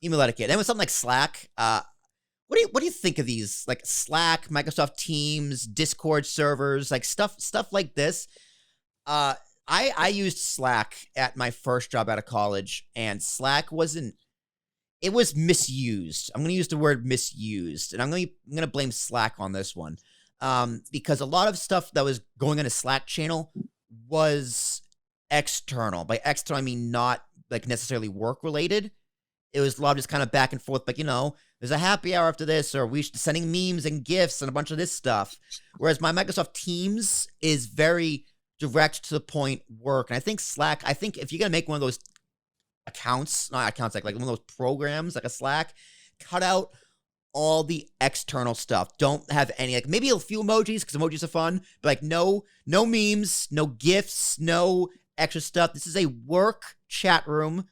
email etiquette. And with something like Slack, what do you think of these? Like Slack, Microsoft Teams, Discord servers, like stuff like this. I used Slack at my first job out of college, and Slack it was misused. I'm going to use the word misused, and I'm going to blame Slack on this one. Because a lot of stuff that was going on a Slack channel was external. By external, I mean not like necessarily work related. It was a lot of just kind of back and forth, like, there's a happy hour after this, or we should sending memes and GIFs and a bunch of this stuff. Whereas my Microsoft Teams is very direct to the point work. And I think Slack, if you're going to make one of those not accounts, like one of those programs, like a Slack, cut out all the external stuff. Don't have any, like maybe a few emojis, because emojis are fun, but like no memes, no GIFs, no extra stuff. This is a work chat room.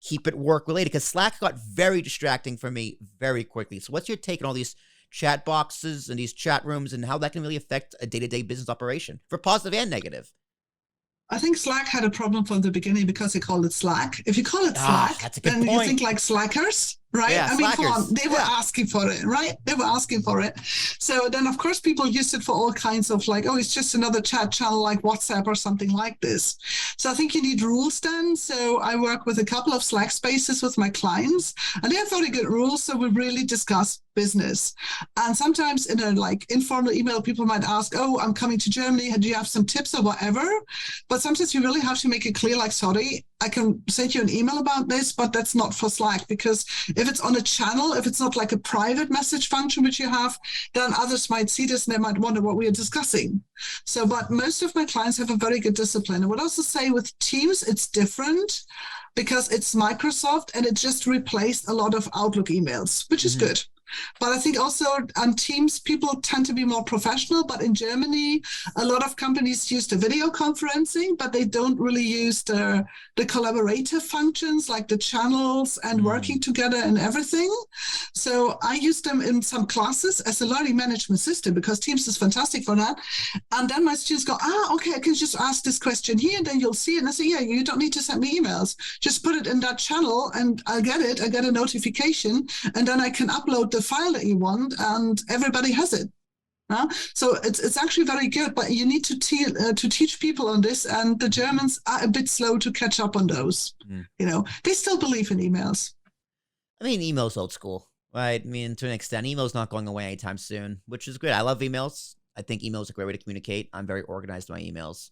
Keep it work related, because Slack got very distracting for me very quickly. So what's your take on all these chat boxes and these chat rooms and how that can really affect a day-to-day business operation for positive and negative? I think Slack had a problem from the beginning because they called it Slack. If you call it Slack, then you think like slackers, right? Yeah, I mean, come on, they were asking for it, right? They were asking for it. So then, of course, people used it for all kinds of like, oh, it's just another chat channel like WhatsApp or something like this. So I think you need rules then. So I work with a couple of Slack spaces with my clients, and they have very good rules. So we really discuss business. And sometimes in a like informal email, people might ask, oh, I'm coming to Germany. Do you have some tips or whatever? But sometimes you really have to make it clear, like, sorry, I can send you an email about this, but that's not for Slack, because if it's on a channel, if it's not like a private message function which you have, then others might see this and they might wonder what we are discussing. So, but most of my clients have a very good discipline. I would also say with Teams, it's different because it's Microsoft and it just replaced a lot of Outlook emails, which is good. But I think also on Teams, people tend to be more professional. But in Germany, a lot of companies use the video conferencing, but they don't really use the collaborative functions like the channels and working together and everything. So I use them in some classes as a learning management system because Teams is fantastic for that. And then my students go, okay, I can just ask this question here, and then you'll see it. And I say, yeah, you don't need to send me emails. Just put it in that channel and I'll get it. I get a notification, and then I can upload the file that you want, and everybody has it. So it's actually very good, but you need to teach people on this, and the Germans are a bit slow to catch up on those. They still believe in emails. I mean, email's old school, right? I mean, to an extent, email's not going away anytime soon, which is great. I love emails. I think email is a great way to communicate. I'm very organized in my emails.